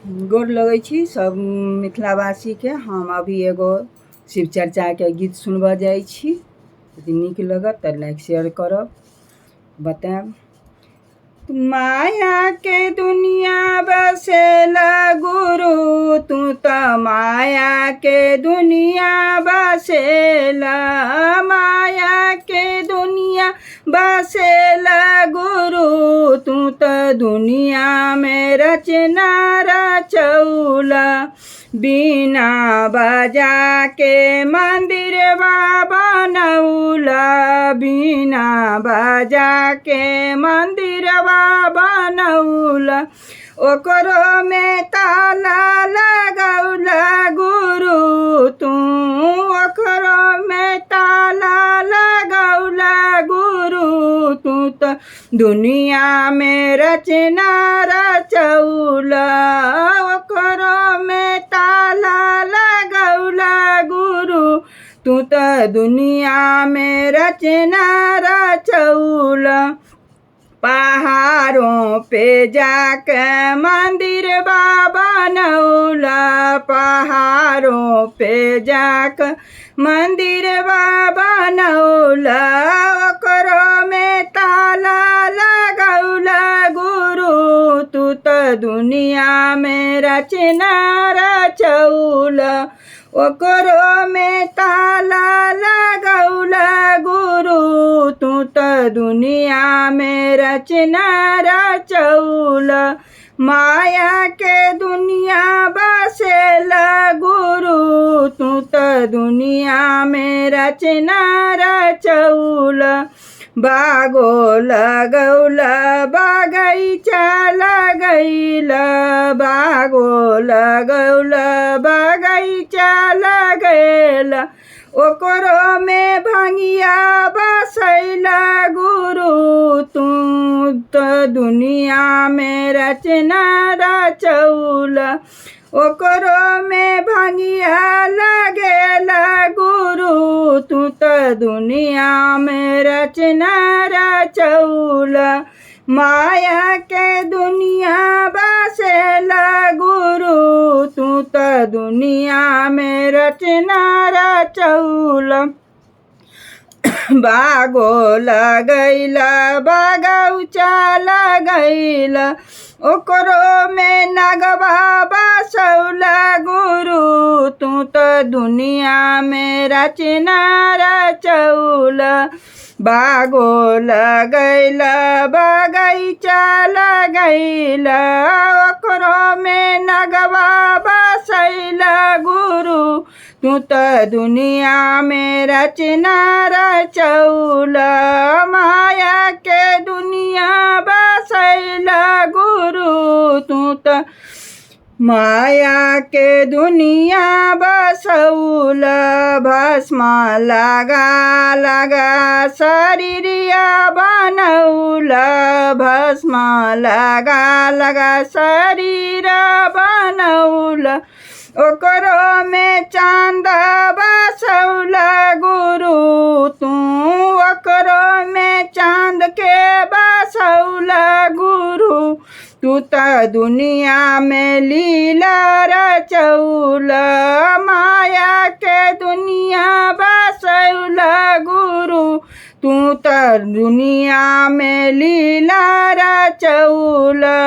गोर लगै छी सब मिथिलावासीके। हम अभी एगो शिव चर्चाके गीत सुनबऽ जाइ छी। यदि नीक लगत तऽ लाइक शेयर करब, बताएब। माया के दुनिया बसेला गुरु, तू त माया के दुनिया बसेला। माया के दुनिया बसेला गुरु, तू त दुनिया में रचना रचौला। बीना बजा के मंदिर बनौला, बीना बजा के मंदिर बनौला। ओकरो में ताला लगौला गुरु, तू ओकरो में ताला लगौला गुरु। तू तो दुनिया में रचना रचौला, ओकरो में ताला लगौला गुरु। तू तो दुनिया में रचना रचौला। पहाड़ों पे जाके मंदिर बनौला, पहाड़ों पे जाके मंदिर बनौला। ओकरो में ताला लगौला गुरु, तू तो दुनिया में रचना रचौला। ओकरो में ताला लगौला गुरु, तू तो दुनिया में रचना रचौला। माया के दुनिया बसेला गुरु, तू तो दुनिया में रचना रचौला। बागो लगौला बगैचा लगैला, बागो लगौला बगैचा लगैला। ओकरो में भंगिया बसैला गुरु, तू तो दुनिया में रचना रचौला। ओकरो में भंगिया लगेला गुरु, तू तो दुनिया में रचना रचौला। माया के दुनिया बसेला गुरु, तू तो दुनिया में रचना रचौला। बागो लगैला बगौचा लगैला, ओकरो में नगवा बसौला गुरु, तू तो दुनिया में रचना रचौला। बागो लगैला बगैचा लगैला, ओकरो में नगवा बसैला गुरु, तू तो दुनिया में रचना रचौला। माया के दुनिया बसैला गुरु, तू तो माया के दुनिया बसौला। भस्म लगा लगा शरीरिया बनौला, भस्म लगा लगा शरीर बनौला। ओकरो में चांद बसौला गुरु, तू ओकरो में चांद के बसौला गुरु। तू तो दुनिया में लीला रचौला, माया के दुनिया बसौला गुरु। तू तो दुनिया में लीला रचौला।